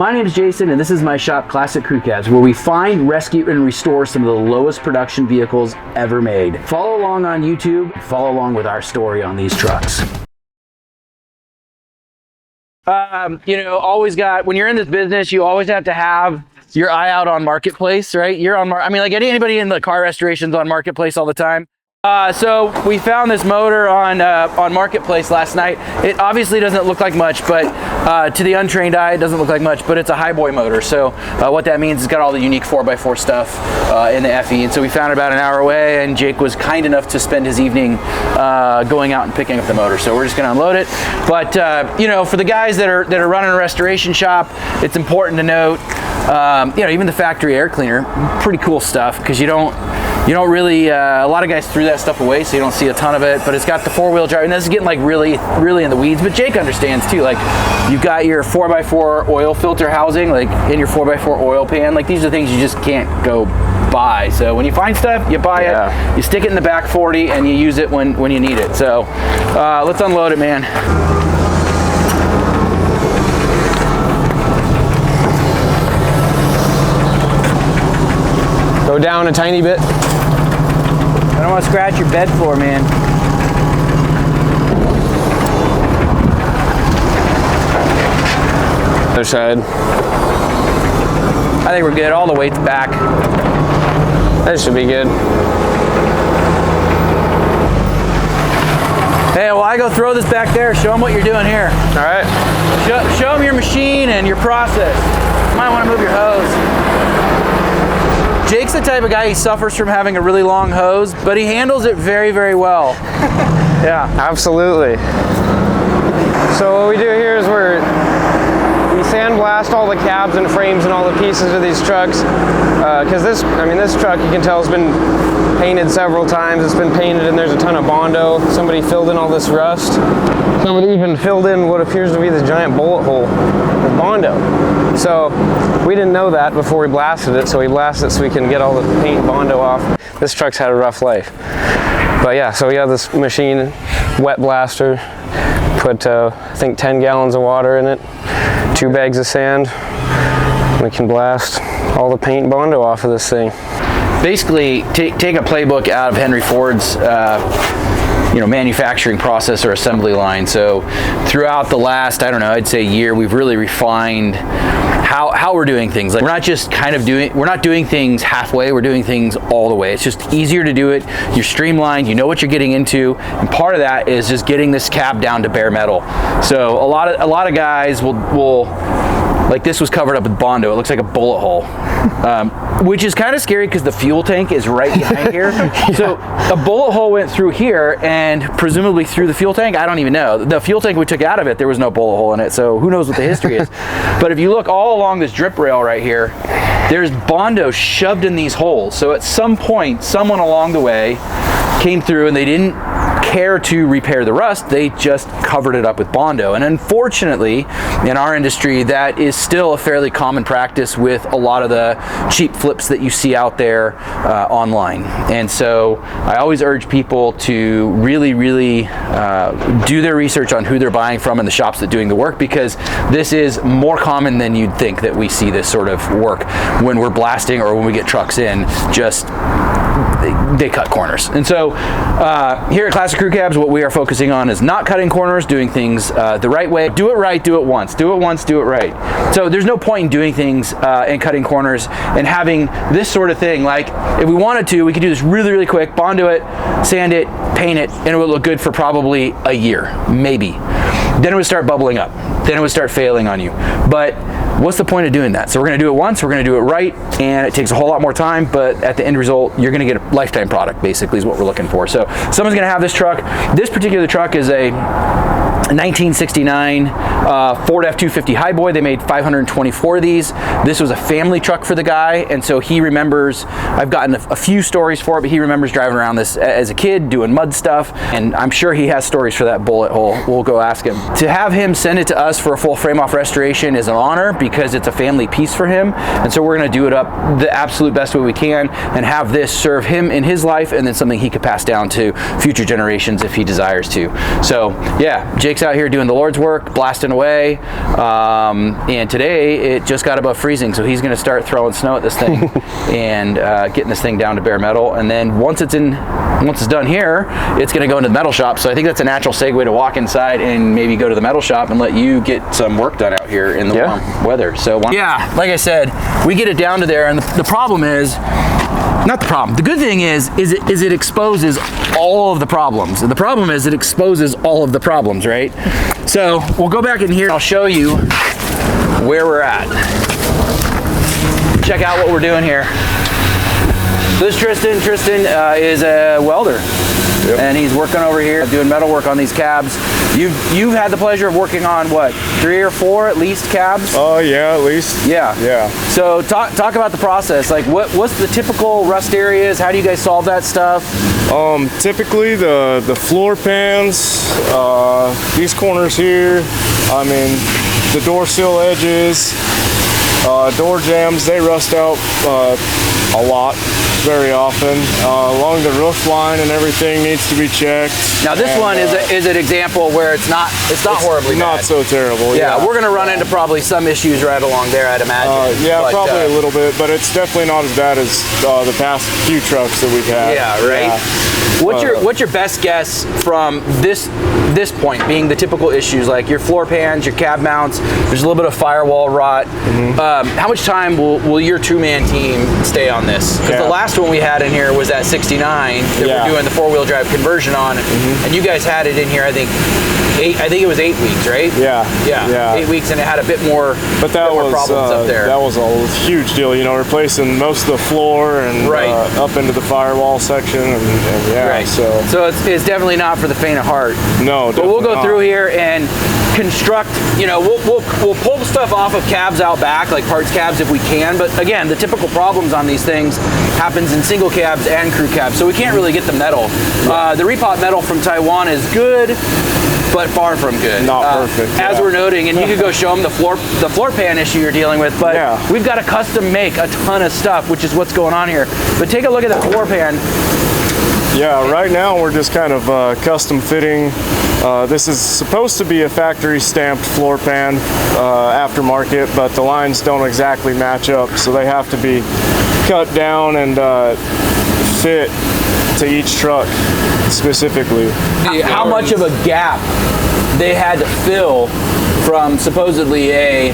My name is Jason, and this is my shop, Classic Crew Cabs, where we find, rescue, and restore some of the lowest production vehicles ever made. Follow along on YouTube, follow along with our story on these trucks. You know, always got, when you're in this business, you always have to have your eye out on Marketplace, right? You're on, I mean, like anybody in the car restoration's on Marketplace all the time. So we found this motor on Marketplace last night. It obviously doesn't look like much, but to the untrained eye, it doesn't look like much, but it's a highboy motor. So what that means is it's got all the unique 4x4 stuff in the FE. And so we found it about an hour away, and Jake was kind enough to spend his evening going out and picking up the motor. So we're just gonna unload it. But you know, for the guys that are running a restoration shop, it's important to note, you know, even the factory air cleaner, pretty cool stuff, because you don't really, a lot of guys threw that stuff away, so you don't see a ton of it, but it's got the 4-wheel drive, and this is getting like really in the weeds, but Jake understands too. Like, you've got your 4x4 oil filter housing, like in your 4x4 oil pan, like these are things you just can't go buy. So when you find stuff, you buy it, you stick it in the back 40, and you use it when you need it. So let's unload it, man. Go down a tiny bit. I don't want to scratch your bed floor, man. Other side. I think we're good. All the weight's back. That should be good. Hey, well, I go throw this back there. Show them what you're doing here. All right. Show them your machine and your process. You might want to move your hose. Jake's the type of guy, he suffers from having a really long hose, but he handles it very, very well. Yeah. Absolutely. So what we do here is we sandblast all the cabs and frames and all the pieces of these trucks, because this truck, you can tell, has been painted several times. It's been painted and there's a ton of Bondo. Somebody filled in all this rust. Somebody even filled in what appears to be this giant bullet hole with Bondo. So we didn't know that before we blasted it, so we blasted it so we can get all the paint and Bondo off. This truck's had a rough life. But yeah, so we have this machine, wet blaster, put I think 10 gallons of water in it, 2 bags of sand. We can blast all the paint and Bondo off of this thing. Basically, take a playbook out of Henry Ford's manufacturing process or assembly line. So throughout the last, I don't know, I'd say year, we've really refined how we're doing things. Like, we're not just we're not doing things halfway, we're doing things all the way. It's just easier to do it. You're streamlined, you know what you're getting into, and part of that is just getting this cab down to bare metal. So a lot of guys will like, this was covered up with Bondo. It looks like a bullet hole, which is kind of scary because the fuel tank is right behind here. Yeah. So a bullet hole went through here and presumably through the fuel tank. I don't even know. The fuel tank we took out of it, there was no bullet hole in it. So who knows what the history is. But if you look all along this drip rail right here, there's Bondo shoved in these holes. So at some point, someone along the way came through and they didn't care to repair the rust, they just covered it up with Bondo. And unfortunately, in our industry, that is still a fairly common practice with a lot of the cheap flips that you see out there online. And so I always urge people to really do their research on who they're buying from and the shops that are doing the work, because this is more common than you'd think that we see this sort of work when we're blasting or when we get trucks in. Just they cut corners. And so here at Classic Crew Cabs, what we are focusing on is not cutting corners, doing things the right way. Do it right, do it once. Do it once, do it right. So there's no point in doing things and cutting corners and having this sort of thing. Like, if we wanted to, we could do this really quick, Bondo it, sand it, paint it, and it would look good for probably a year, maybe. Then it would start bubbling up. Then it would start failing on you. But what's the point of doing that? So we're gonna do it once, we're gonna do it right, and it takes a whole lot more time, but at the end result, you're gonna get a lifetime product, basically, is what we're looking for. So someone's gonna have this truck. This particular truck is a 1969 Ford F-250 Highboy. They made 524 of these. This was a family truck for the guy, and so he remembers, I've gotten a few stories for it, but he remembers driving around this as a kid, doing mud stuff, and I'm sure he has stories for that bullet hole. We'll go ask him. To have him send it to us for a full frame-off restoration is an honor, because it's a family piece for him, and so we're gonna do it up the absolute best way we can and have this serve him in his life, and then something he could pass down to future generations if he desires to. So yeah, Jake's weeks out here doing the Lord's work, blasting away, and today it just got above freezing, so he's going to start throwing snow at this thing and getting this thing down to bare metal. And then once it's done here, it's going to go into the metal shop. So I think that's a natural segue to walk inside and maybe go to the metal shop and let you get some work done out here in the warm weather. So yeah, like I said, we get it down to there, and the problem is, not the problem. The good thing is it exposes all of the problems. The problem is it exposes all of the problems, right? So we'll go back in here. I'll show you where we're at. Check out what we're doing here. This Tristan is a welder. Yep. And he's working over here doing metal work on these cabs. You've had the pleasure of working on what, 3 or 4 at least cabs? Oh yeah, at least. Yeah. So talk about the process. Like what's the typical rust areas? How do you guys solve that stuff? Typically the floor pans, these corners here. I mean, the door sill edges, door jambs, they rust out a lot. Very often. Along the roof line and everything needs to be checked. Now this one is an example where it's not horribly bad. Not so terrible. Yeah, we're gonna run into probably some issues right along there, I'd imagine. Yeah, but, probably a little bit, but it's definitely not as bad as the past few trucks that we've had. Yeah, right. Yeah. What's your best guess from this point, being the typical issues like your floor pans, your cab mounts? There's a little bit of firewall rot. How much time will your 2-man team stay on this? Because the last one we had in here was that 69 that we're doing the 4-wheel drive conversion on, and you guys had it in here. I think it was 8 weeks, right? Yeah. 8 weeks, and it had a bit more. But that was problems up there. That was a huge deal, you know, replacing most of the floor and up into the firewall section, and Right. So it's definitely not for the faint of heart. No, but we'll go through here and construct. You know, we'll pull stuff off of cabs out back, like parts cabs if we can. But again, the typical problems on these things happens in single cabs and crew cabs, so we can't really get the metal. The repot metal from Taiwan is good, but far from good. Not perfect. As we're noting, and you could go show them the floor pan issue you're dealing with, but we've got to custom make a ton of stuff, which is what's going on here. But take a look at the floor pan. Yeah, right now we're just kind of custom fitting. This is supposed to be a factory stamped floor pan aftermarket, but the lines don't exactly match up, so they have to be cut down and fit to each truck specifically. How much of a gap they had to fill from supposedly a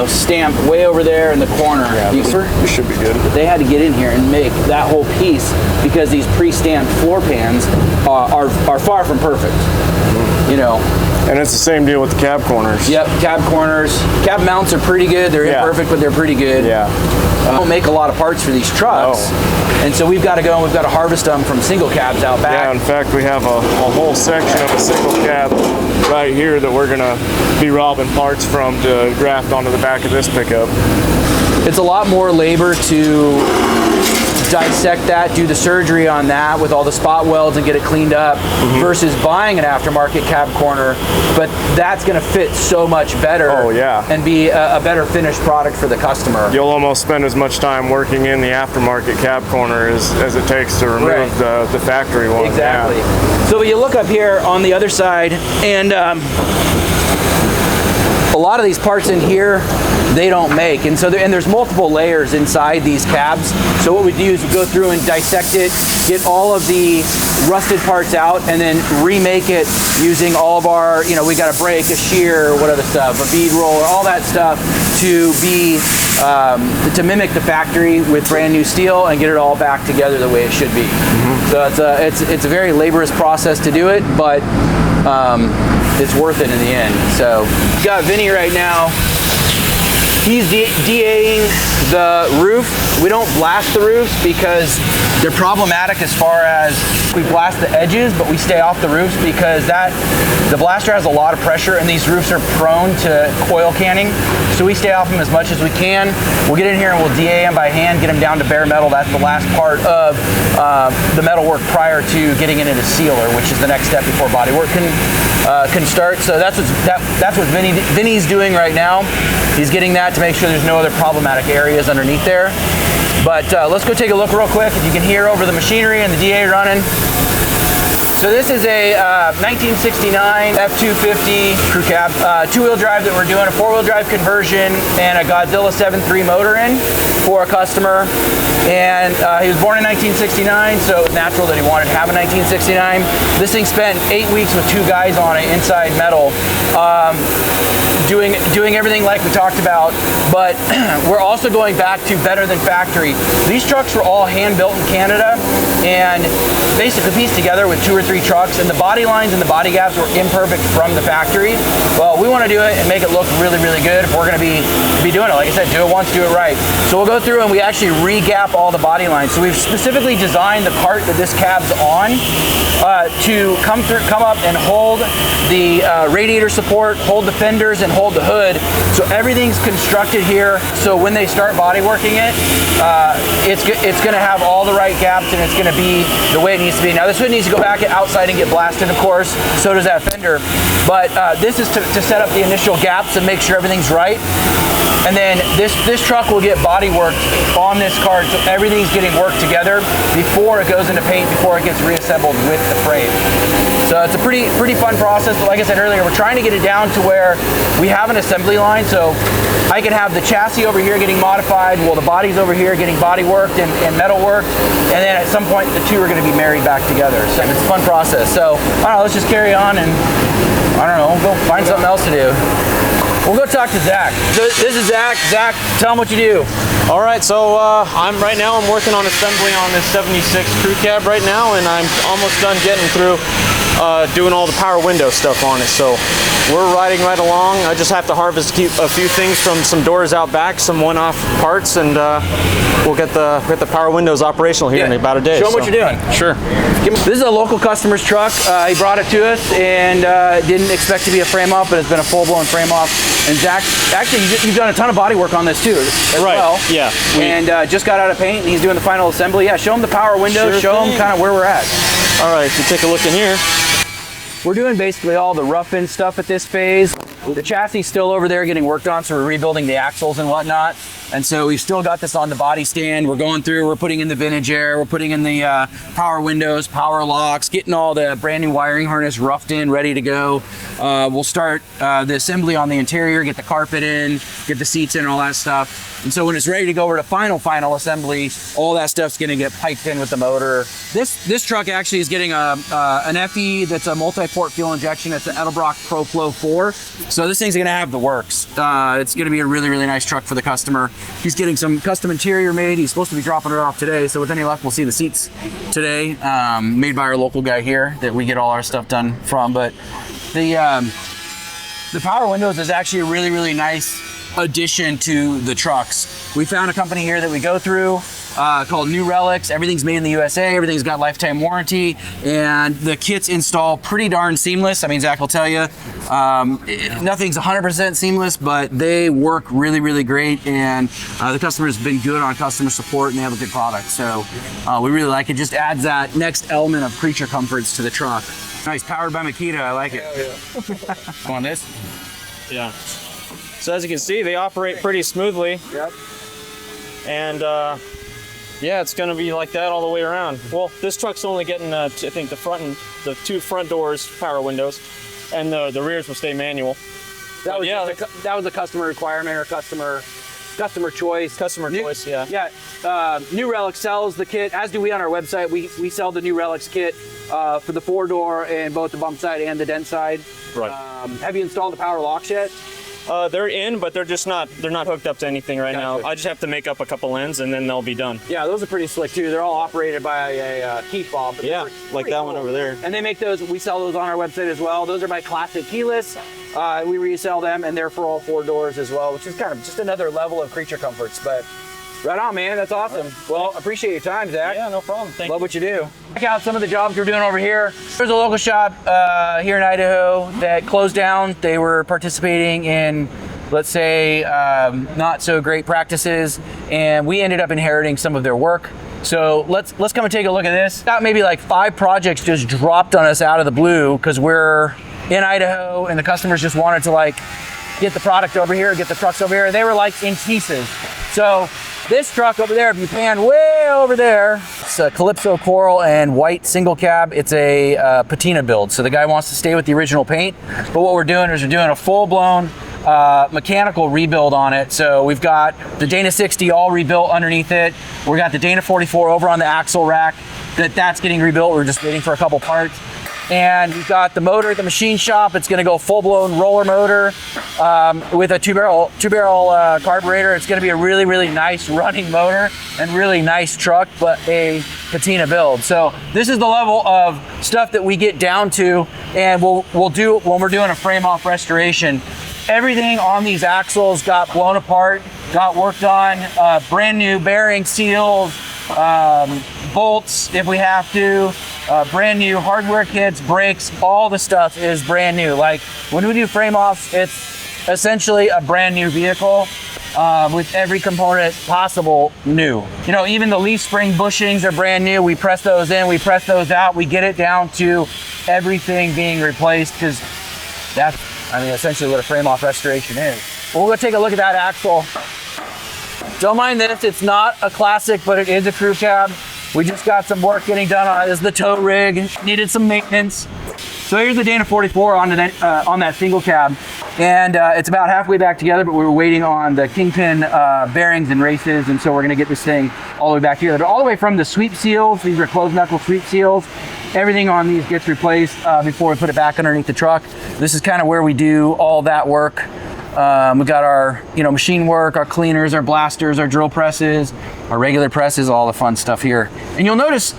stamp way over there in the corner. Yeah, this should be good. They had to get in here and make that whole piece because these pre-stamped floor pans are far from perfect. And it's the same deal with the cab corners. Yep, cab corners. Cab mounts are pretty good. They're imperfect, but they're pretty good. Yeah. We don't make a lot of parts for these trucks. And so we've got to go and we've got to harvest them from single cabs out back. Yeah, in fact, we have a whole section of a single cab right here that we're going to be robbing parts from to graft onto the back of this pickup. It's a lot more labor to dissect that, do the surgery on that with all the spot welds and get it cleaned up versus buying an aftermarket cab corner, but that's going to fit so much better and be a better finished product for the customer. You'll almost spend as much time working in the aftermarket cab corner as it takes to remove the factory one. Exactly. So you look up here on the other side, and a lot of these parts in here they don't make, and so there's multiple layers inside these cabs. So what we do is we go through and dissect it, get all of the rusted parts out, and then remake it using all of our, we got a brake, a shear, what other stuff, a bead roller, all that stuff to be to mimic the factory with brand new steel and get it all back together the way it should be. So it's a very laborious process to do it, but it's worth it in the end. So we got Vinny right now. He's DAing the roof. We don't blast the roofs because they're problematic as far as we blast the edges, but we stay off the roofs because the blaster has a lot of pressure and these roofs are prone to coil canning. So we stay off them as much as we can. We'll get in here and we'll DA them by hand, get them down to bare metal. That's the last part of the metal work prior to getting it into sealer, which is the next step before body work can start. So that's what Vinny's doing right now. He's getting that to make sure there's no other problematic areas underneath there. But let's go take a look real quick. If you can hear over the machinery and the DA running. So this is a 1969 F250 crew cab, two-wheel drive that we're doing a four-wheel drive conversion and a Godzilla 7.3 motor in for a customer. And he was born in 1969, so it was natural that he wanted to have a 1969. This thing spent 8 weeks with two guys on it inside metal. Doing everything like we talked about, but we're also going back to better than factory. These trucks were all hand built in Canada and basically pieced together with 2 or 3 trucks, and the body lines and the body gaps were imperfect from the factory. Well, we want to do it and make it look really, really good if we're going to be doing it. Like I said, do it once, do it right. So we'll go through and we actually re-gap all the body lines. So we've specifically designed the part that this cab's on to come up and hold the radiator support, hold the fenders, and hold the hood. So everything's constructed here. So when they start body working it, it's going to have all the right gaps and it's going to be the way it needs to be. Now this hood needs to go back outside and get blasted, of course. So does that fender. But this is to set up the initial gaps and make sure everything's right. And then this truck will get body worked on this card, so everything's getting worked together before it goes into paint, before it gets reassembled with the frame. So it's a pretty fun process, but like I said earlier, we're trying to get it down to where we have an assembly line, so I can have the chassis over here getting modified, while the body's over here getting body worked and metal worked, and then at some point the two are going to be married back together. So it's a fun process. So I don't know, let's just carry on and I don't know, go find something else to do. We'll go talk to Zach. So this is Zach. Zach, tell him what you do. All right, so I'm working on assembly on this 76 crew cab right now, and I'm almost done getting through doing all the power window stuff on it. So we're riding right along. I just have to harvest a few things from some doors out back, some one-off parts, and we'll get the power windows operational here in about a day. Show them what you're doing. Sure. This is a local customer's truck. He brought it to us and didn't expect to be a frame off, but it's been a full-blown frame off. And Zach, actually, you've done a ton of body work on this too, as well. Yeah. And just got out of paint, and he's doing the final assembly. Yeah, show him the power windows. Sure show thing. him kind of where we're at. All right, if you take a look in here. We're doing basically all the rough-in stuff at this phase. The chassis is still over there getting worked on, so we're rebuilding the axles and whatnot. And so we've still got this on the body stand. We're going through, we're putting in the vintage air, we're putting in the power windows, power locks, getting all the brand new wiring harness roughed in, ready to go. We'll start the assembly on the interior, get the carpet in, get the seats in, all that stuff. And so when it's ready to go over to final assembly, all that stuff's gonna get piped in with the motor. This truck actually is getting an FE that's a multi-port fuel injection. It's an Edelbrock ProFlow 4. So this thing's gonna have the works. It's gonna be a really, really nice truck for the customer. He's getting some custom interior made. He's supposed to be dropping it off today. So with any luck, we'll see the seats today, made by our local guy here that we get all our stuff done from. But the power windows is actually a really, really nice addition to the trucks. We found a company here that we go through called New Relics. Everything's made in the USA. Everything's got lifetime warranty, and the kits install pretty darn seamless. I mean, Zach will tell you, nothing's 100% seamless, but they work really, really great, and the customer's been good on customer support, and they have a good product. So we really like it. Just adds that next element of creature comforts to the truck. Nice, powered by Makita. I like it. Yeah. On this? Yeah. So as you can see, they operate pretty smoothly. Yep. And yeah, it's going to be like that all the way around. Well, this truck's only getting, I think, the two front doors power windows, and the rears will stay manual. That was a customer requirement or customer choice. Customer choice, yeah. Yeah. New Relics sells the kit, as do we on our website. We sell the New Relics kit for the 4-door and both the bump side and the dent side. Right. Have you installed the power locks yet? They're in, but they're not hooked up to anything right now. I just have to make up a couple ends and then they'll be done. Yeah, those are pretty slick too. They're all operated by a key fob. Yeah, like that one over there. And they make those, we sell those on our website as well. Those are by Classic Keyless. We resell them, and they're for all 4 doors as well, which is kind of just another level of creature comforts. But right on, man. That's awesome. Well, appreciate your time, Zach. Yeah, no problem. Thank you. Love what you do. Check out some of the jobs we're doing over here. There's a local shop here in Idaho that closed down. They were participating in, let's say, not so great practices, and we ended up inheriting some of their work. So let's come and take a look at this. Got maybe like 5 projects just dropped on us out of the blue because we're in Idaho and the customers just wanted to like get the product over here, get the trucks over here. They were like in pieces. So this truck over there, if you pan way over there, Calypso Coral and white single cab. It's a patina build. So the guy wants to stay with the original paint, but what we're doing is we're doing a full-blown mechanical rebuild on it. So we've got the Dana 60 all rebuilt underneath it. We got the Dana 44 over on the axle rack. That's getting rebuilt. We're just waiting for a couple parts. And we've got the motor at the machine shop. It's going to go full-blown roller motor with a two-barrel carburetor. It's going to be a really, really nice running motor and really nice truck, but a patina build. So this is the level of stuff that we get down to, and we'll do when we're doing a frame-off restoration. Everything on these axles got blown apart, got worked on, brand new bearing seals, bolts if we have to, brand new hardware kits, brakes, all the stuff is brand new. Like when we do frame offs, it's essentially a brand new vehicle with every component possible new. You know, even the leaf spring bushings are brand new. We press those in, we press those out, we get it down to everything being replaced, because that's, I mean, essentially what a frame off restoration is. We'll go take a look at that axle. Don't mind this, it's not a classic, but it is a crew cab. We just got some work getting done on it. This is the tow rig, needed some maintenance. So here's the Dana 44 on that single cab. And it's about halfway back together, but we were waiting on the kingpin bearings and races, and so we're gonna get this thing all the way back together. But all the way from the sweep seals, these are closed knuckle sweep seals, everything on these gets replaced before we put it back underneath the truck. This is kind of where we do all that work. We got our, machine work, our cleaners, our blasters, our drill presses, our regular presses, all the fun stuff here. And you'll notice,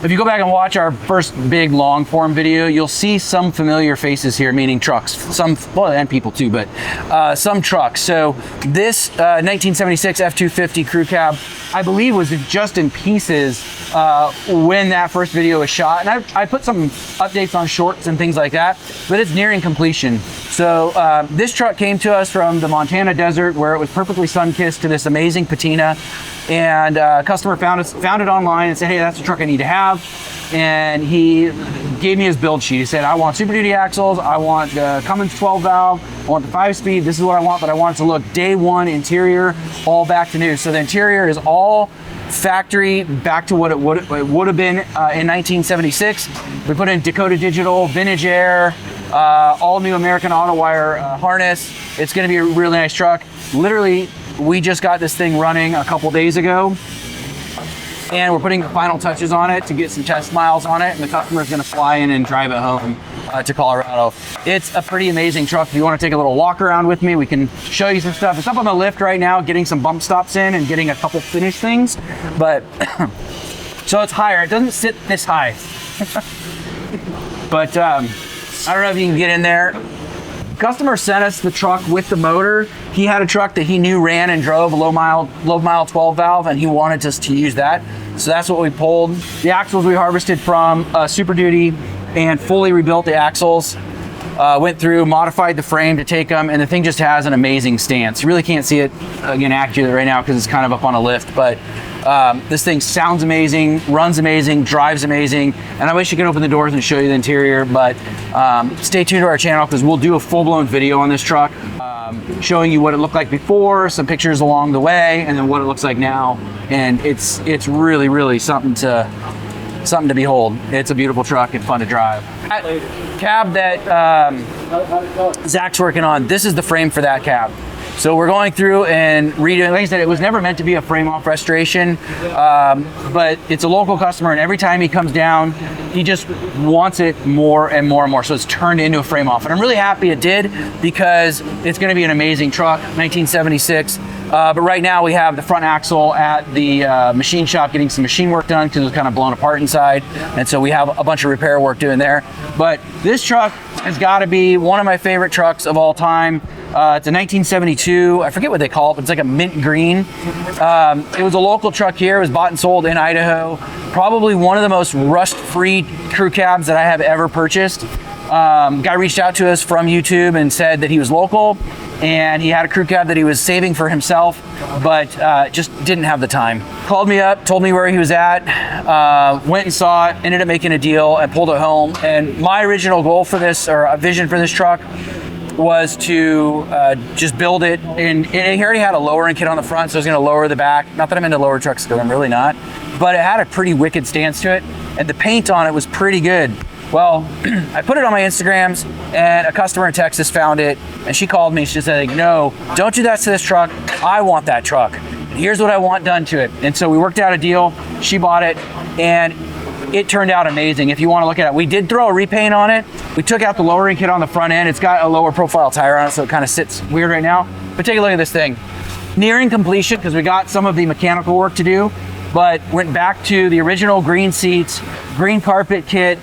if you go back and watch our first big long form video, you'll see some familiar faces here, meaning trucks. And people too, but some trucks. So this 1976 F-250 crew cab, I believe, was just in pieces when that first video was shot. And I put some updates on shorts and things like that, but it's nearing completion. So this truck came to us from the Montana desert, where it was perfectly sun-kissed to this amazing patina. And a customer found it online and said, hey, that's the truck I need to have. And he gave me his build sheet. He said, I want Super Duty axles, I want the Cummins 12 valve, I want the 5-speed, this is what I want, but I want it to look day one interior, all back to new. So the interior is all factory, back to what it would have been in 1976. We put in Dakota Digital, vintage air, all new American Auto Wire harness. It's gonna be a really nice truck. Literally, we just got this thing running a couple days ago, and we're putting the final touches on it to get some test miles on it, and the customer is going to fly in and drive it home to Colorado. It's a pretty amazing truck. If you want to take a little walk around with me, we can show you some stuff. It's up on the lift right now, getting some bump stops in and getting a couple finished things, but so it's higher. It doesn't sit this high. But I don't know if you can get in there. Customer sent us the truck with the motor. He had a truck that he knew ran and drove a low mile 12 valve, and he wanted us to use that. So that's what we pulled. The axles we harvested from Super Duty and fully rebuilt the axles. Went through, modified the frame to take them, and the thing just has an amazing stance. You really can't see it again accurately right now because it's kind of up on a lift, but this thing sounds amazing, runs amazing, drives amazing, and I wish you could open the doors and show you the interior, but stay tuned to our channel because we'll do a full-blown video on this truck, showing you what it looked like before, some pictures along the way, and then what it looks like now. And it's really, really something to behold. It's a beautiful truck and fun to drive. That cab that Zach's working on, this is the frame for that cab. So we're going through and redoing. Like I said, it was never meant to be a frame off restoration, but it's a local customer, and every time he comes down, he just wants it more and more and more. So it's turned into a frame off, and I'm really happy it did, because it's going to be an amazing truck, 1976. But right now we have the front axle at the machine shop getting some machine work done because it was kind of blown apart inside, and so we have a bunch of repair work doing there. But this truck has got to be one of my favorite trucks of all time. It's a 1972, I forget what they call it, but it's like a mint green. It was a local truck here. It was bought and sold in Idaho. Probably one of the most rust-free crew cabs that I have ever purchased. Guy reached out to us from YouTube and said that he was local, and he had a crew cab that he was saving for himself, but just didn't have the time. Called me up, told me where he was at, went and saw it, ended up making a deal and pulled it home. And my original goal for this, or a vision for this truck, was to just build it, and it already had a lowering kit on the front, so I was going to lower the back. Not that I'm into lower trucks, because I'm really not, but it had a pretty wicked stance to it, and the paint on it was pretty good. Well, I put it on my Instagrams, and a customer in Texas found it, and she called me. She said, like, no, don't do that to this truck. I want that truck. Here's what I want done to it. And so we worked out a deal. She bought it, and it turned out amazing. If you want to look at it, we did throw a repaint on it. We took out the lowering kit on the front end. It's got a lower profile tire on it, so it kind of sits weird right now. But take a look at this thing. Nearing completion, because we got some of the mechanical work to do, but went back to the original green seats, green carpet kit.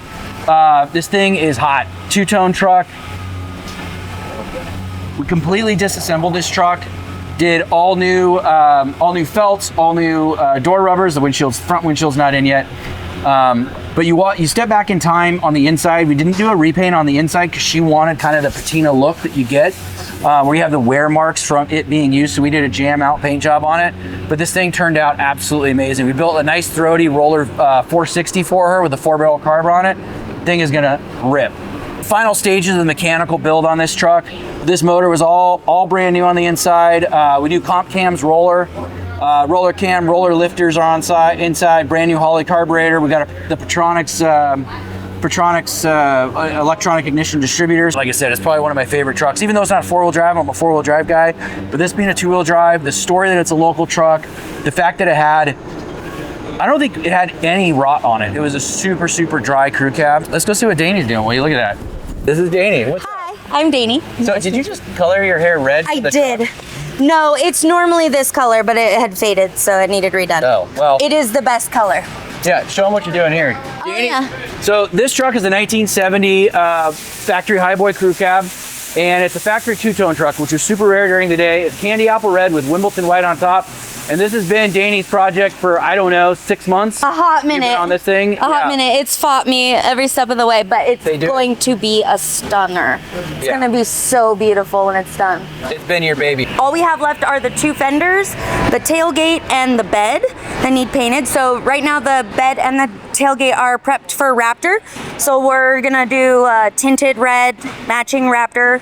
This thing is hot. Two-tone truck. We completely disassembled this truck. Did all new felts, all new door rubbers. The front windshield's not in yet. But you step back in time on the inside. We didn't do a repaint on the inside because she wanted kind of the patina look that you get, where you have the wear marks from it being used. So we did a jam out paint job on it. But this thing turned out absolutely amazing. We built a nice throaty roller 460 for her with a 4-barrel carb on it. Thing is gonna rip. Final stages of the mechanical build on this truck. This motor was all brand new on the inside. We do comp cams, roller cam, roller lifters are inside, brand new Holley carburetor. We got the Petronix electronic ignition distributors. Like I said, it's probably one of my favorite trucks. Even though it's not a 4-wheel drive, I'm a 4-wheel drive guy. But this being a 2-wheel drive, the story that it's a local truck, the fact that I don't think it had any rot on it. It was a super, super dry crew cab. Let's go see what Danny's doing. Will you look at that? This is Danny. Hi, I'm Danny. So did you just color your hair red? I did. No, it's normally this color, but it had faded, so it needed redone. Oh, well. It is the best color. Yeah, show them what you're doing here. Danny, yeah. So this truck is a 1970 factory highboy crew cab, and it's a factory two-tone truck, which is super rare during the day. It's candy apple red with Wimbledon white on top. And this has been Danny's project for, I don't know, 6 months? A hot minute. You've been on this thing? A hot minute. It's fought me every step of the way, but it's going to be a stunner. It's going to be so beautiful when it's done. It's been your baby. All we have left are the 2 fenders, the tailgate, and the bed that need painted. So right now the bed and the tailgate are prepped for Raptor. So we're going to do tinted red, matching Raptor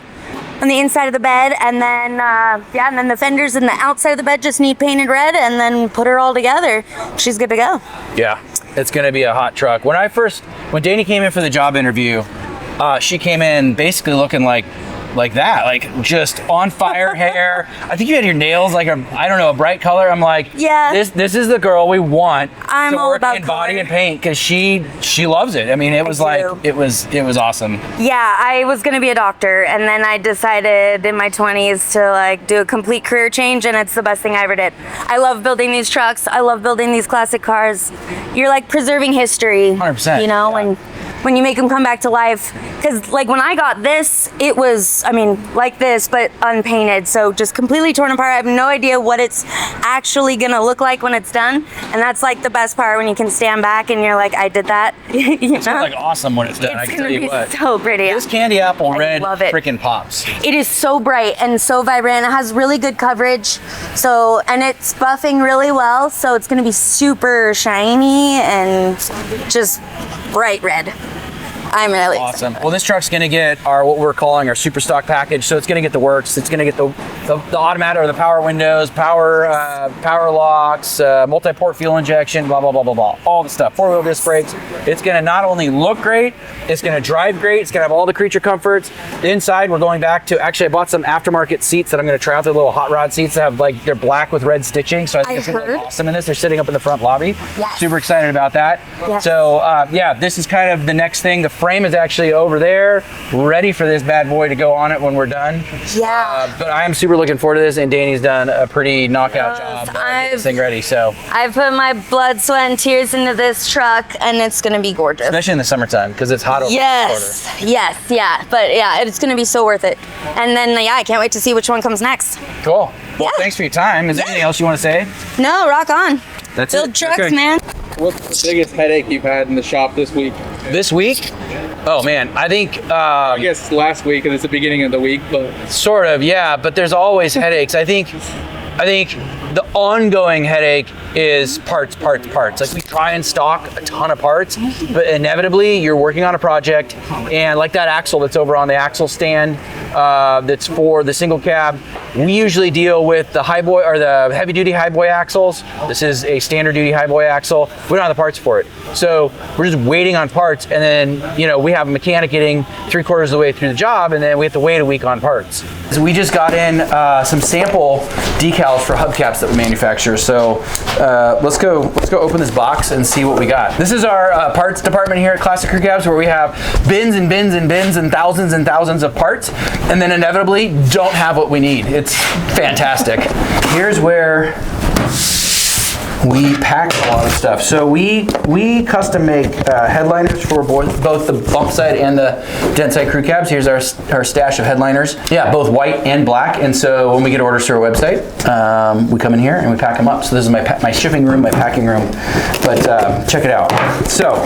on the inside of the bed, and then and then the fenders and the outside of the bed just need painted red, and then put her all together. She's good to go. Yeah, it's gonna be a hot truck. When Danny came in for the job interview, she came in basically looking like that, like just on fire hair. I think you had your nails like a bright color. I'm like, yeah, this is the girl we want. I'm to all work about in color. body and paint because she loves it. I mean, it was it was awesome. Yeah, I was gonna be a doctor, and then I decided in my 20s to like do a complete career change, and it's the best thing I ever did. I love building these trucks. I love building these classic cars. You're like preserving history. 100%. You know, when you make them come back to life. Because like when I got this, it was, I mean, like this, but unpainted. So just completely torn apart. I have no idea what it's actually gonna look like when it's done. And that's like the best part, when you can stand back and you're like, I did that. It's gonna look awesome when it's done. I It's can gonna tell you be what. so pretty. This candy apple red love it. freaking pops. It is so bright and so vibrant. It has really good coverage. So, and it's buffing really well. So it's gonna be super shiny and just bright red. I'm really awesome. Well, this truck's gonna get what we're calling our super stock package. So it's gonna get the works. It's gonna get the automatic or the power windows, power locks, multi-port fuel injection, blah blah blah blah blah. All the stuff. 4-wheel disc brakes. It's gonna not only look great, it's gonna drive great. It's gonna have all the creature comforts. The inside, we're going back to. Actually, I bought some aftermarket seats that I'm gonna try out. They're little hot rod seats that have they're black with red stitching. So I think it's gonna look awesome in this. They're sitting up in the front lobby. Yes. Super excited about that. Yes. So this is kind of the next thing. The frame is actually over there, ready for this bad boy to go on it when we're done. Yeah. But I am super looking forward to this, and Danny's done a pretty knockout job getting this thing ready. So I've put my blood, sweat, and tears into this truck, and it's gonna be gorgeous. especially in the summertime because it's hot over Yes, yeah. But yeah, it's gonna be so worth it. And then I can't wait to see which one comes next. the quarter. Cool. Well, Yeah. thanks for your time. Is there anything else you want to say? No, rock on. That's Build it. trucks, Okay. man. What's the biggest headache you've had in the shop this week? This week? Oh man, I think I guess last week and it's the beginning of the week, but sort of, yeah, but there's always headaches. I think the ongoing headache is parts. Like we try and stock a ton of parts, but inevitably you're working on a project, and like that axle that's over on the axle stand, that's for the single cab. We usually deal with the highboy or the heavy duty highboy axles. This is a standard duty highboy axle. We don't have the parts for it. So we're just waiting on parts, and then, you know, we have a mechanic getting 3/4 of the way through the job, and then we have to wait a week on parts. So we just got in some sample decals for hubcaps that we manufacture. So let's go open this box and see what we got. This is our parts department here at Classic Crew Cabs, where we have bins and bins and bins and thousands of parts, and then inevitably don't have what we need. It's fantastic. Here's where we pack a lot of stuff. So we custom make headliners for both the bump side and the dent side crew cabs. Here's our stash of headliners. Yeah, both white and black. And so when we get orders through our website, we come in here and we pack them up. So this is my shipping room, my packing room. But check it out. So,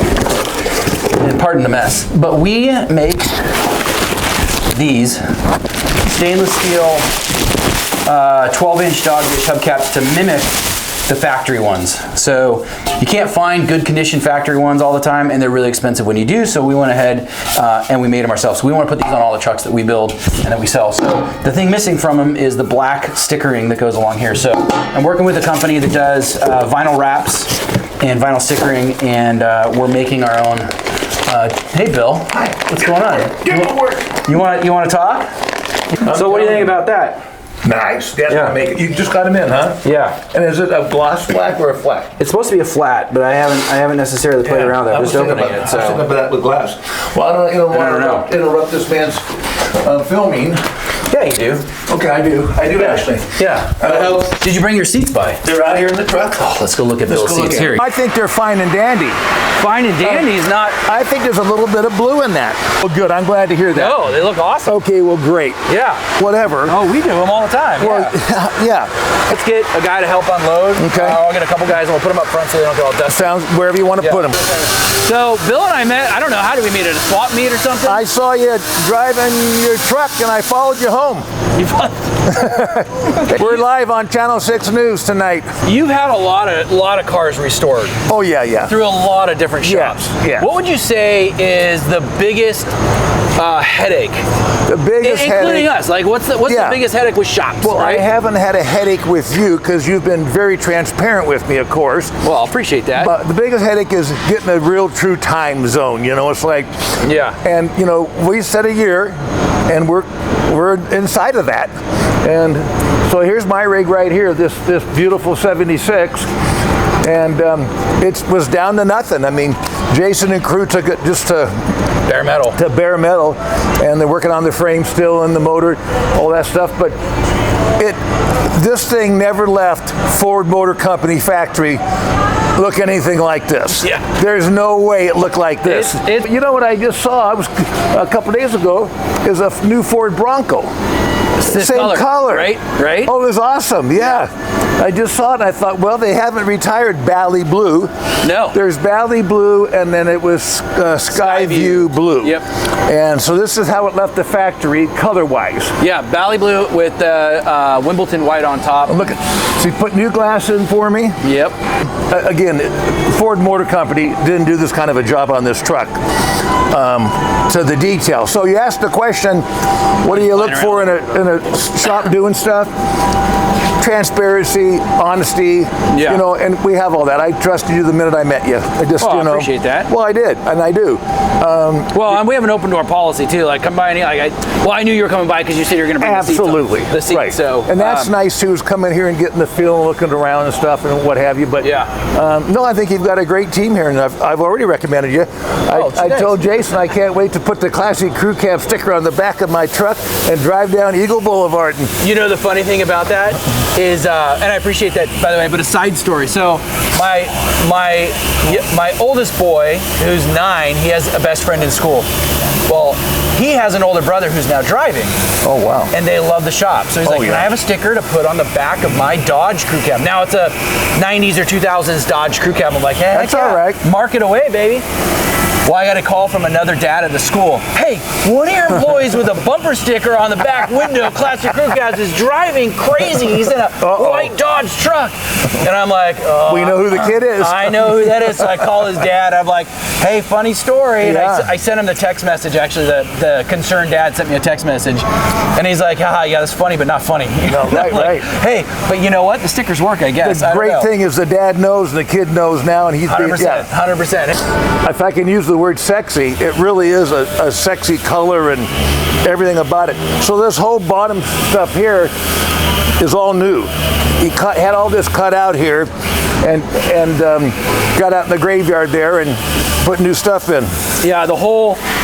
and pardon the mess, but we make these stainless steel 12-inch dogfish hubcaps to mimic the factory ones. So you can't find good condition factory ones all the time, and they're really expensive when you do. So we went ahead and we made them ourselves. So we want to put these on all the trucks that we build and that we sell. So the thing missing from them is the black stickering that goes along here. So I'm working with a company that does vinyl wraps and vinyl stickering, and we're making our own. Hey Bill, hi. What's going on? You want to talk? So what do you think about that? Nice. That's what make it. You just got them in, huh? Yeah. And is it a gloss black or a flat? It's supposed to be a flat, but I haven't necessarily played around with it. Just opening it. So. I was thinking about that with glass. Well, I don't want to interrupt this man's filming. Yeah, you do. Okay, I do actually. Yeah. Did you bring your seats by? They're out here in the truck. Oh, let's go look at Bill's seats here. I think they're fine and dandy. Fine and dandy is not. I think there's a little bit of blue in that. Well, good. I'm glad to hear that. No, they look awesome. Okay, well, great. Yeah. Whatever. Oh, we do them all the time. Well, yeah. Let's get a guy to help unload. Okay. I'll get a couple guys and we'll put them up front so they don't get all dusty. Sounds wherever you want to put them. So Bill and I met. I don't know, how did we meet, at a swap meet or something? I saw you driving your truck and I followed you home. We're live on Channel 6 News tonight. You've had a lot of cars restored. Oh yeah. Through a lot of different shops. Yeah. What would you say is the biggest headache? The biggest headache, including us. Like, what's the biggest headache with shops? Well, right? I haven't had a headache with you because you've been very transparent with me, of course. Well, I appreciate that. But the biggest headache is getting a real true time zone. You know, it's like, and you know, we set a year, and we're inside of that. And so here's my rig right here, this beautiful 76. And it was down to nothing. I mean, Jason and crew took it just to bare metal. And they're working on the frame still and the motor, all that stuff. But this thing never left Ford Motor Company factory look anything like this. Yeah. There's no way it looked like this. You know what I just saw? I was a couple days ago is a new Ford Bronco. Same color. Right? Oh, it was awesome. Yeah. I just saw it and I thought, well, they haven't retired Bally Blue. No. There's Bally Blue and then it was Skyview Blue. Yep. And so this is how it left the factory color-wise. Yeah, Bally Blue with the Wimbledon white on top. Look at, so you put new glass in for me. Yep. Again, Ford Motor Company didn't do this kind of a job on this truck to the detail. So you asked the question, what do you look for in a shop doing stuff? Transparency, honesty, you know, and we have all that. I trusted you the minute I met you. I just, I appreciate that. Well, I did, and I do. Well, and we have an open door policy too. Like, come by any. I knew you were coming by because you said you're going to bring the seats. Right. So, and that's nice too. Is coming here and getting the feel, and looking around and stuff, and what have you. But no, I think you've got a great team here, and I've already recommended you. I told Jason I can't wait to put the Classic Crew Cab sticker on the back of my truck and drive down Eagle Boulevard. And, you know, the funny thing about that is, and I appreciate that, by the way, but a side story. So my oldest boy, who's 9, he has a best friend in school. Well, he has an older brother who's now driving. Oh, wow. And they love the shop. So he's like, can I have a sticker to put on the back of my Dodge Crew Cab? Now it's a 90s or 2000s Dodge Crew Cab. I'm like, hey, that's all right. Mark it away, baby. Well, I got a call from another dad at the school. Hey, one of your employees with a bumper sticker on the back window, Classic Crew Cabs, is driving crazy. He's in a white Dodge truck. And I'm like, oh, we know who the kid is. I know who that is. So I call his dad. I'm like, hey, funny story. And Yeah. I sent him the text message. Actually, the concerned dad sent me a text message. And he's like, haha, yeah, that's funny, but not funny. No, right, like, hey, but you know what? The stickers work, I guess. The great thing is the dad knows and the kid knows now, and he's 100%, 100%. If I can use the word sexy, it really is a sexy color and everything about it. So this whole bottom stuff here is all new. He had all this cut out here and got out in the graveyard there and put new stuff in. Yeah,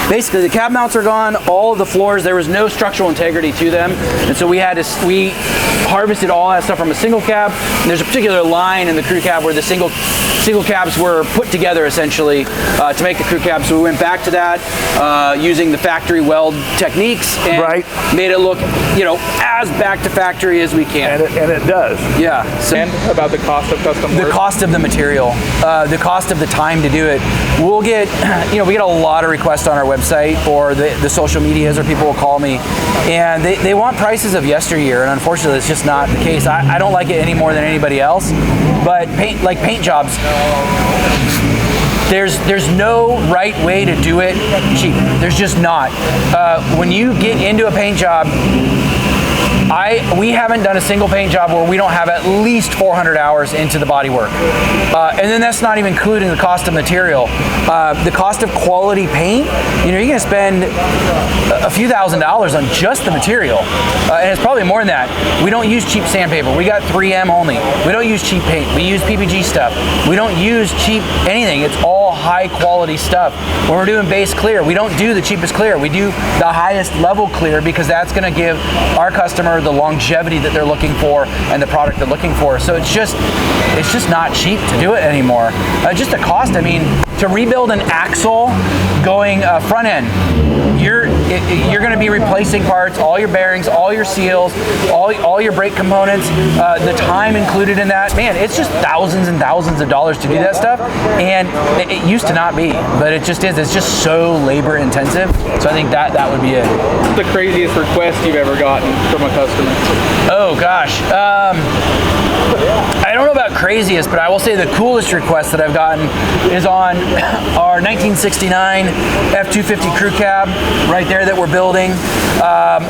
basically the cab mounts are gone, all of the floors, there was no structural integrity to them. And so we harvested all that stuff from a single cab. And there's a particular line in the crew cab where the single cabs were put together essentially to make the crew cab. So we went back to that using the factory weld techniques and made it look, as back to factory as we can. And it does. Yeah. So, and about the cost of custom work? The cost of the material, the cost of the time to do it. We'll get, we get a lot of requests on our website or the social medias, or people will call me and they want prices of yesteryear, and unfortunately it's just not the case. I don't like it any more than anybody else, but paint jobs, there's no right way to do it cheap. There's just not. When you get into a paint job, we haven't done a single paint job where we don't have at least 400 hours into the body work. And then that's not even including the cost of material. The cost of quality paint, you're gonna spend a few $1,000s on just the material. And it's probably more than that. We don't use cheap sandpaper. We got 3M only. We don't use cheap paint. We use PPG stuff. We don't use cheap anything. It's all high quality stuff. When we're doing base clear, we don't do the cheapest clear. We do the highest level clear because that's gonna give our customer the longevity that they're looking for and the product they're looking for. So it's just not cheap to do it anymore. Just the cost, to rebuild an axle going front end, you're going to be replacing parts, all your bearings, all your seals, all your brake components, the time included in that. Man, it's just thousands and thousands of dollars to do that stuff, and it used to not be, but it just is. It's just so labor intensive. So I think that would be it. What's the craziest request you've ever gotten from a customer? Oh gosh. I don't know about craziest, but I will say the coolest request that I've gotten is on our 1969 F250 crew cab right there that we're building.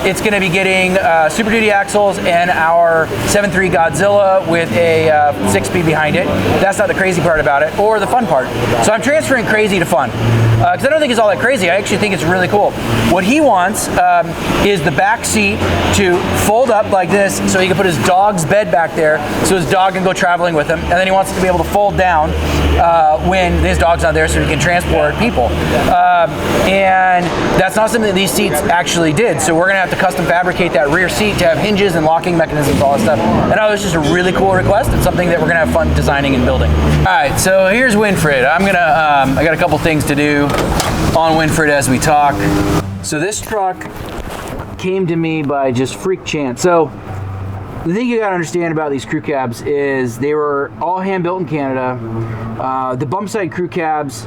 It's going to be getting Super Duty axles and our 7.3 Godzilla with a 6-speed behind it. That's not the crazy part about it, or the fun part. So I'm transferring crazy to fun. Because I don't think it's all that crazy. I actually think it's really cool. What he wants is the back seat to fold up like this so he can put his dog's bed back there so his dog can go traveling with him. And then he wants it to be able to fold down when his dog's not there so he can transport people. And that's not something that these seats actually did. So we're going to have to custom fabricate that rear seat to have hinges and locking mechanisms, all that stuff. And it was just a really cool request. It's something that we're going to have fun designing and building. All right, so here's Winfred. I got a couple things to do on Winfred as we talk. So this truck came to me by just freak chance. So the thing you gotta understand about these crew cabs is they were all hand built in Canada. The bump side crew cabs,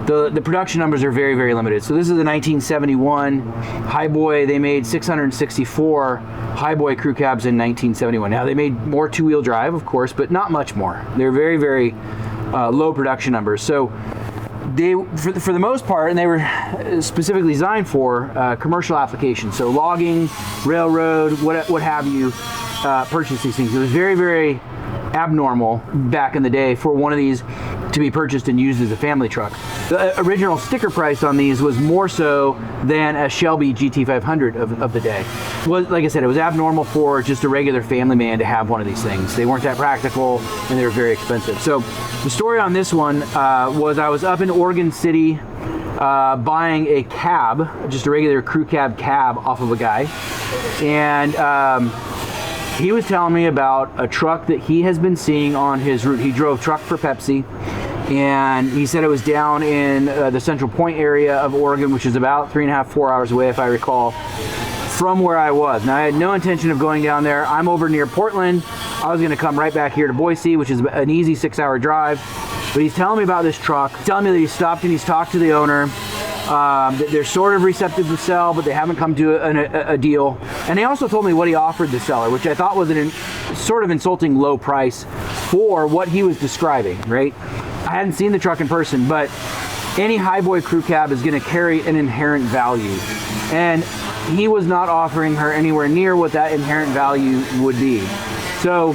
the production numbers are very, very limited. So this is a 1971 Highboy. They made 664 Highboy crew cabs in 1971. Now they made more two-wheel drive, of course, but not much more. They're very, very low production numbers. So they, for the most part, and they were specifically designed for commercial applications. So logging, railroad, what have you, purchase these things. It was very, very abnormal back in the day for one of these to be purchased and used as a family truck. The original sticker price on these was more so than a Shelby GT500 of the day. Like I said, it was abnormal for just a regular family man to have one of these things. They weren't that practical and they were very expensive. So the story on this one was I was up in Oregon City buying a cab, just a regular crew cab off of a guy. And he was telling me about a truck that he has been seeing on his route. He drove truck for Pepsi, and he said it was down in the Central Point area of Oregon, which is about 3.5 to 4 hours away, if I recall, from where I was. Now, I had no intention of going down there. I'm over near Portland. I was going to come right back here to Boise, which is an easy 6-hour drive. But he's telling me about this truck, telling me that he's stopped and he's talked to the owner. They're sort of receptive to sell, but they haven't come to a deal. And he also told me what he offered the seller, which I thought was sort of insulting low price for what he was describing, right? I hadn't seen the truck in person, but any highboy crew cab is going to carry an inherent value. And he was not offering her anywhere near what that inherent value would be. So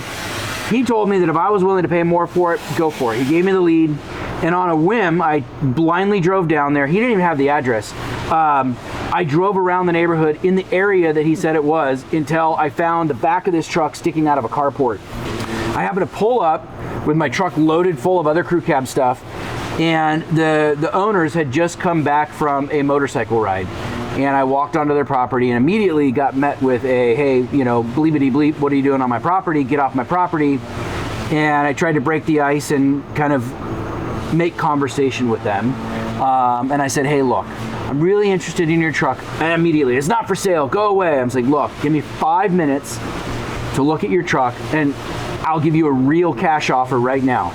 he told me that if I was willing to pay more for it, go for it. He gave me the lead, and on a whim, I blindly drove down there. He didn't even have the address. I drove around the neighborhood in the area that he said it was until I found the back of this truck sticking out of a carport. I happened to pull up with my truck loaded full of other crew cab stuff, and the owners had just come back from a motorcycle ride. And I walked onto their property and immediately got met with a, hey, bleepity bleep, what are you doing on my property? Get off my property. And I tried to break the ice and kind of make conversation with them. And I said, hey, look, I'm really interested in your truck. And immediately, it's not for sale, go away. I was like, look, give me 5 minutes to look at your truck and I'll give you a real cash offer right now.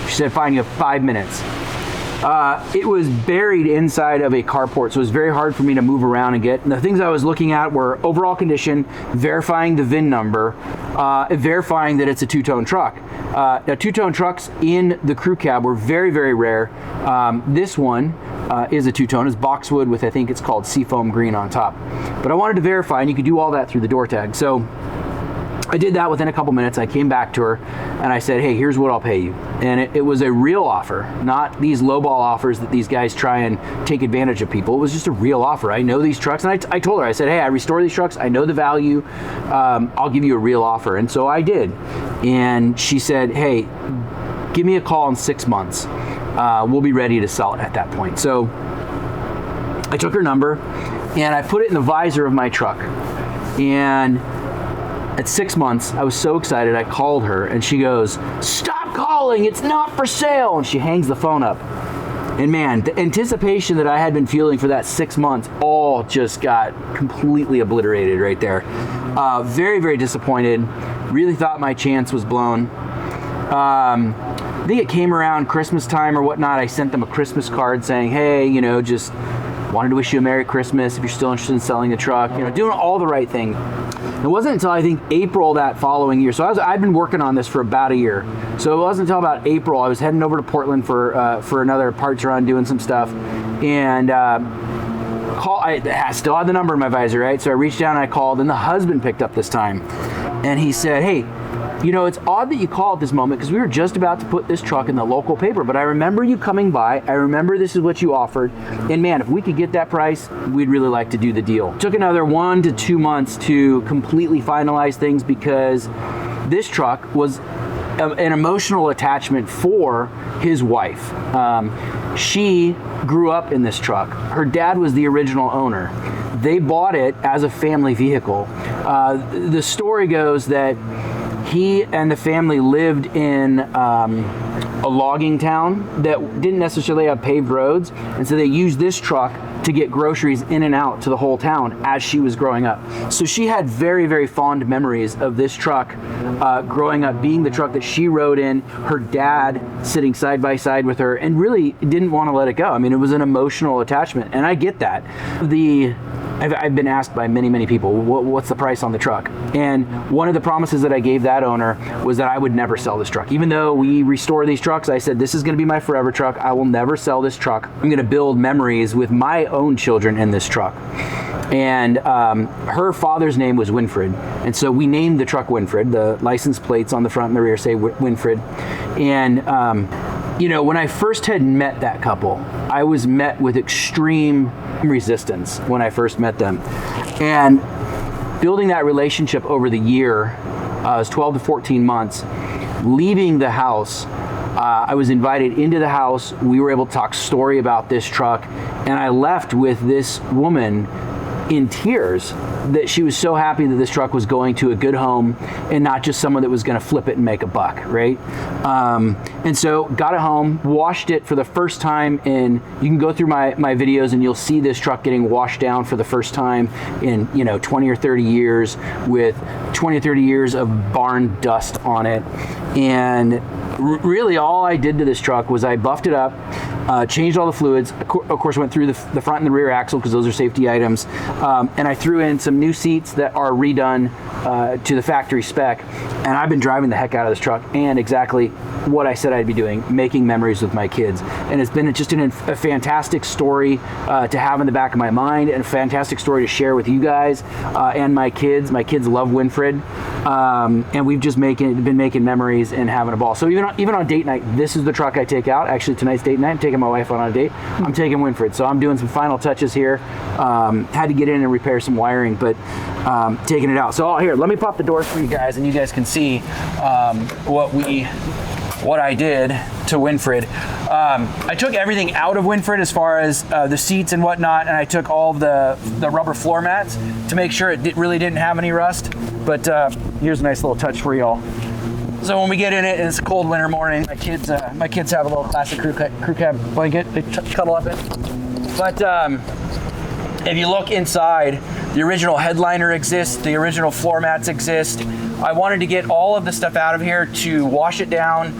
She said, fine, you have 5 minutes. It was buried inside of a carport, so it was very hard for me to move around and get. And the things I was looking at were overall condition, verifying the VIN number, verifying that it's a two-tone truck. Now, two-tone trucks in the crew cab were very, very rare. This one is a two-tone. It's boxwood with, I think it's called seafoam green on top. But I wanted to verify, and you could do all that through the door tag. So I did that within a couple minutes. I came back to her and I said, hey, here's what I'll pay you. And it was a real offer, not these lowball offers that these guys try and take advantage of people. It was just a real offer. I know these trucks. And I told her, I said, hey, I restore these trucks. I know the value. I'll give you a real offer. And so I did. And she said, hey, give me a call in 6 months. We'll be ready to sell it at that point. So I took her number and I put it in the visor of my truck. And at 6 months, I was so excited, I called her and she goes, stop calling, it's not for sale. And she hangs the phone up. And man, the anticipation that I had been feeling for that 6 months all just got completely obliterated right there. Very, very disappointed. Really thought my chance was blown. I think it came around Christmas time or whatnot. I sent them a Christmas card saying, hey, just wanted to wish you a Merry Christmas if you're still interested in selling the truck, doing all the right things. It wasn't until I think April that following year. So I've been working on this for about a year. So it wasn't until about April I was heading over to Portland for another parts run, doing some stuff, and I still had the number in my visor, right? So I reached down and I called, and the husband picked up this time, and he said, hey, it's odd that you call at this moment because we were just about to put this truck in the local paper, but I remember you coming by. I remember this is what you offered. And man, if we could get that price, we'd really like to do the deal. It took another 1 to 2 months to completely finalize things because this truck was an emotional attachment for his wife. She grew up in this truck. Her dad was the original owner. They bought it as a family vehicle. The story goes that he and the family lived in a logging town that didn't necessarily have paved roads, and so they used this truck to get groceries in and out to the whole town as she was growing up. So she had very, very fond memories of this truck growing up, being the truck that she rode in, her dad sitting side by side with her, and really didn't want to let it go. I mean, it was an emotional attachment, and I get that. I've been asked by many, many people, what's the price on the truck? And one of the promises that I gave that owner was that I would never sell this truck. Even though we restore these trucks, I said, this is going to be my forever truck. I will never sell this truck. I'm going to build memories with my own children in this truck. And her father's name was Winfred. And so we named the truck Winfred. The license plates on the front and the rear say Winfred. And when I first had met that couple, I was met with extreme resistance when I first met them. And building that relationship over the year, it was 12 to 14 months, leaving the house, I was invited into the house. We were able to talk story about this truck, and I left with this woman in tears that she was so happy that this truck was going to a good home and not just someone that was going to flip it and make a buck, right? And so got it home, washed it for the first time in, you can go through my videos and you'll see this truck getting washed down for the first time in, 20 or 30 years with 20 or 30 years of barn dust on it. And really all I did to this truck was I buffed it up, changed all the fluids, of course went through the front and the rear axle because those are safety items, and I threw in some new seats that are redone to the factory spec, and I've been driving the heck out of this truck and exactly what I said I'd be doing, making memories with my kids. And it's been just a fantastic story to have in the back of my mind, and a fantastic story to share with you guys and my kids. My kids love Winfred, and we've just been making memories and having a ball. So even on date night, this is the truck I take out. Actually, tonight's date night, I'm taking my wife on a date. I'm taking Winfred, so I'm doing some final touches here. Had to get in and repair some wiring, but taking it out. So here, let me pop the doors for you guys, and you guys can see what I did to Winfred. I took everything out of Winfred as far as the seats and whatnot, and I took all of the rubber floor mats to make sure it really didn't have any rust. But here's a nice little touch for y'all. So when we get in it and it's a cold winter morning, my kids have a little classic crew cab blanket they cuddle up in. But if you look inside, the original headliner exists, the original floor mats exist. I wanted to get all of the stuff out of here to wash it down,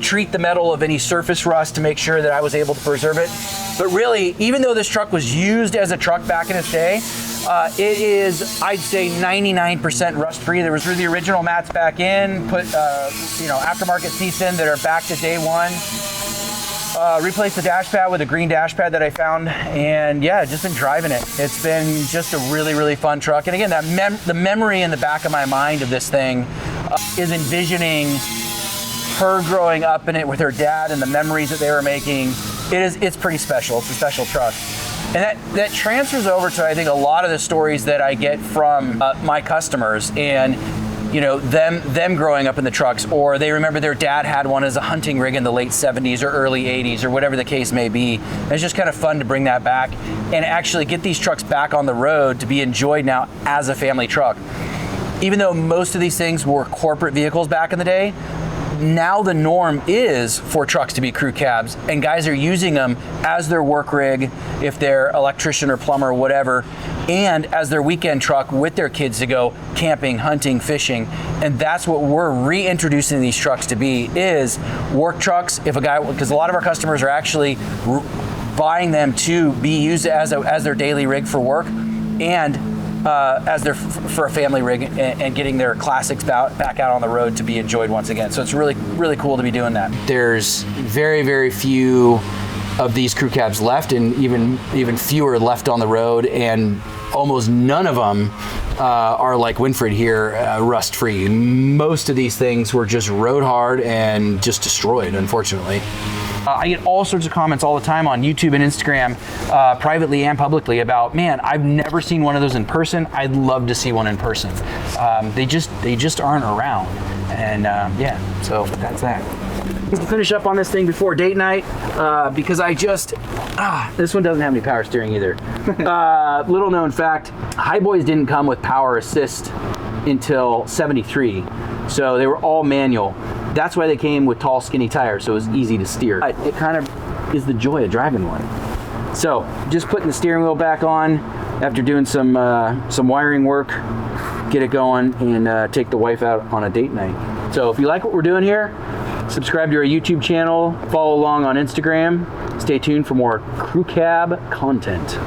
treat the metal of any surface rust to make sure that I was able to preserve it. But really, even though this truck was used as a truck back in its day, it is, I'd say, 99% rust-free. There was the original mats back in, put aftermarket seats in that are back to day one. Replaced the dash pad with a green dash pad that I found, and yeah, just been driving it. It's been just a really, really fun truck. And again, the memory in the back of my mind of this thing is envisioning her growing up in it with her dad and the memories that they were making. It's pretty special. It's a special truck. And that transfers over to, I think, a lot of the stories that I get from my customers, and them growing up in the trucks, or they remember their dad had one as a hunting rig in the late 70s or early 80s or whatever the case may be. And it's just kind of fun to bring that back and actually get these trucks back on the road to be enjoyed now as a family truck. Even though most of these things were corporate vehicles back in the day, now the norm is for trucks to be crew cabs, and guys are using them as their work rig if they're electrician or plumber or whatever, and as their weekend truck with their kids to go camping, hunting, fishing. And that's what we're reintroducing these trucks to be, is work trucks. If a guy, because a lot of our customers are actually buying them to be used as their daily rig for work, and for a family rig, and getting their classics back out on the road to be enjoyed once again. So it's really, really cool to be doing that. There's very, very few of these crew cabs left, and even fewer left on the road, and almost none of them are like Winfred here, rust-free. Most of these things were just rode hard and just destroyed, unfortunately. I get all sorts of comments all the time on YouTube and Instagram, privately and publicly, about, man, I've never seen one of those in person. I'd love to see one in person. They just aren't around. And yeah, so that's that. To finish up on this thing before date night, because this one doesn't have any power steering either. Little known fact, Highboys didn't come with power assist until '73, so they were all manual. That's why they came with tall, skinny tires, so it was easy to steer. It kind of is the joy of driving one. So just putting the steering wheel back on after doing some wiring work, get it going, and take the wife out on a date night. So if you like what we're doing here, subscribe to our YouTube channel, follow along on Instagram, stay tuned for more crew cab content.